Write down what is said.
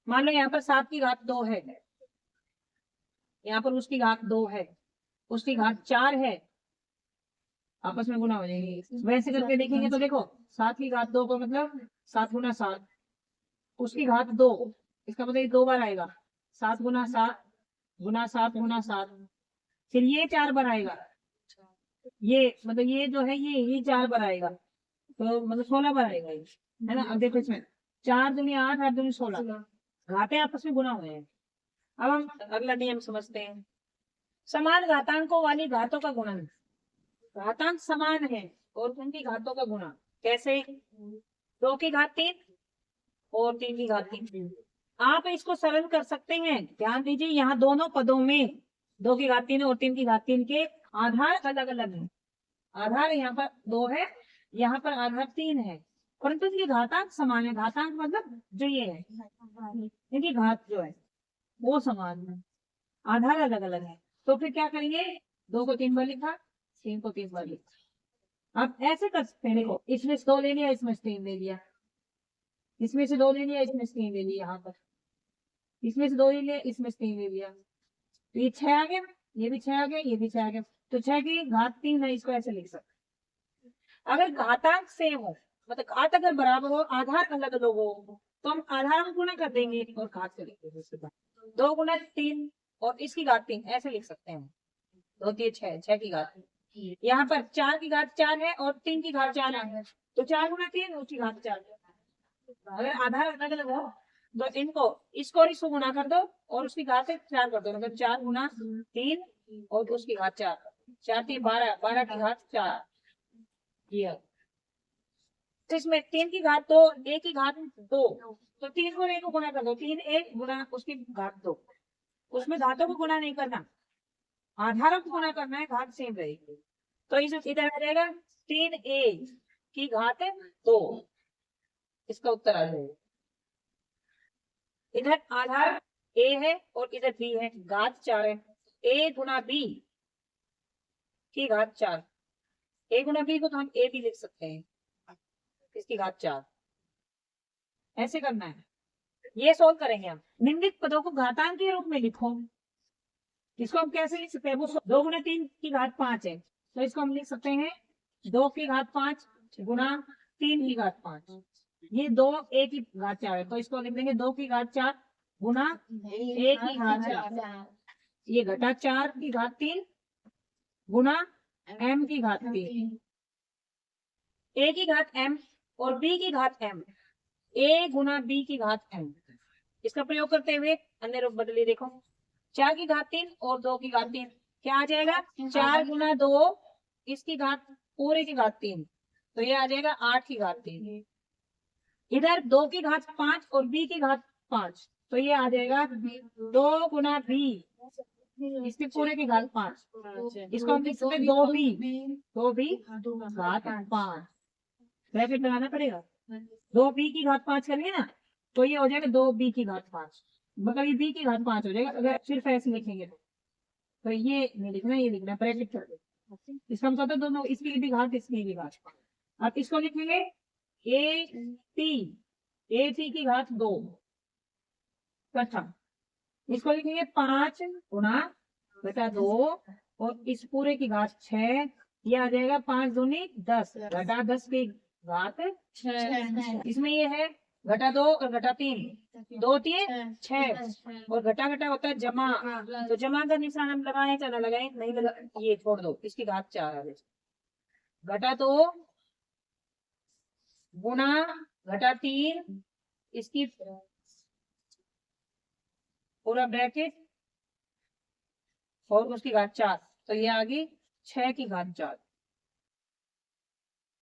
मान लो यहाँ पर 7 की घात 2 है, यहाँ पर उसकी घात 2 है, उसकी घात 4 है, आपस में गुना हो जाएंगे। वैसे करके देखेंगे तो देखो 7 की घात 2 को मतलब 7 गुना 7, उसकी घात 2, इसका मतलब ये 2 बार आएगा, 7 गुना 7 गुना 7 गुना 7, फिर ये 4 बार आएगा, ये मतलब ये जो है ये 4 बार आएगा, तो मतलब 16 बार आएगा ये, है ना। अब देखो इसमें 4 दूनी 8, 8 दूनी 16, घातें आपस में गुना हुए हैं। अब हम अगला नियम समझते हैं, समान घातांकों वाली घातों का गुणन। घातांक समान है और उनकी घातों का गुणा कैसे, 2 की घात 3 और 3 की घात 3। आप इसको सरल कर सकते हैं, ध्यान दीजिए यहाँ दोनों पदों में 2 की घात 3 और 3 की घात 3 के आधार अलग अलग हैं। आधार यहाँ पर 2 है, यहाँ पर आधार 3 है, परंतु इनकी घातांक समान है। घातांक मतलब जो ये है, इनकी घात जो है वो समान है, आधार अलग अलग है। तो फिर क्या करेंगे, 2 को 3 बार लिखा, 3 को 3 बार लिखा। आप ऐसे कर सकते हैं, देखो इसमें से 2 ले लिया, इसमें से 3 ले लिया, इसमें से 2 ले लिया, इसमें से 3 ले लिया, यहाँ पर इसमें से 2 ले लिया, इसमें से 3 ले लिया, तो ये 6 आ गया, ये भी 6 आ गया, ये भी 6 आ गया, तो 6 की घात 3 है, इसको ऐसे लिख सकते। अगर घातांक सेम हो, मतलब घात अगर बराबर हो, आधार अलग अलग हो, तो हम आधार में गुणा कर देंगे और घात से लिख देंगे उसके बाद। 2 गुना 3 और इसकी घात 3 ऐसे लिख सकते हैं, 2 3 6, 6 की घात। यहाँ पर 4 की घात 4 है और 3 की घात 4 है, तो 4 गुना 3 उसकी घात 4। अगर आधार अलग अलग हो तो इनको, इसको और इसको गुणा कर दो और उसकी घात 4 कर दो, मतलब 4 गुना 3 और उसकी घात 4, 4 3 12, 12 की घात 4। ये तो इसमें 3 की घात 2, a की घात 2, तो 3 को 1 को गुणा कर दो, 3 1 गुना उसकी घात 2, उसमें घातों को गुणा नहीं करना, आधारों को गुणा करना है, घात सेम रहेगी। तो इस इधर आ जाएगा 3a की घात 2, इसका उत्तर आ जाएगा। इधर आधार a है और इधर b है, घात 4 है, a गुना b की घात 4, a गुना b को तो हम a भी लिख सकते हैं, इसकी घात 4, ऐसे करना है। ये सोल्व करेंगे हम। निम्नलिखित पदों को घातांक के रूप में लिखो, इसको हम कैसे लिख सकते हैं, वो 2 गुना 3 की घात 5 है, तो इसको हम लिख सकते हैं 2 की घात 5 गुना 3 की घात 5, ये 2 a की घात 4 है, तो इसको लिख देंगे 2 की घात 4 गुना a की घात 4, ये घटा 4 की घात 3 गुना m की घात 3, a की घात m और b की घात m, a गुना b की घात m। इसका प्रयोग करते हुए अन्य रूप बदलिए, देखो 4 की घात 3 और 2 की घात 3, क्या आ जाएगा, 4 गुना 2 इसकी घात पूरे की घात 3, तो ये आ जाएगा 8 की घात 3। इधर 2 की घात 5 और b की घात 5, तो ये आ जाएगा 2 गुना b इसके पूरे की घात 5, इसको हम लिख सकते हैं 2b घात 5, ब्रैकेट लगाना पड़ेगा, 2b की घात 5 करेंगे ना, तो ये हो जाएगा 2b की घात 5, मतलब ये b की घात 5 हो जाएगा। अगर सिर्फ ऐसे लिखेंगे तो ये नहीं लिखना, ये लिखना ब्रैकेट कर दो, इसका मतलब दोनों, इसकी भी घात इसकी भी घात। अब इसको लिखेंगे a t की घात 2, अच्छा इसको लिखेंगे 5 गुना बटा 2 और इस पूरे की घात 6, ये आ जाएगा 5 दूनी 10 घटा 10 की घात 6। इसमें ये है घटा 2 और घटा 3, 2 3 6 और घटा घटा होता है जमा, तो जमा का निशान हम लगाए चाहे ना लगाए, नहीं लगा ये छोड़ दो, इसकी घात 4 आ गई, घटा 2 गुना घटा 3 इसकी पूरा ब्रैकेट और उसकी घात 4, तो ये आ गई 6 की घात 4।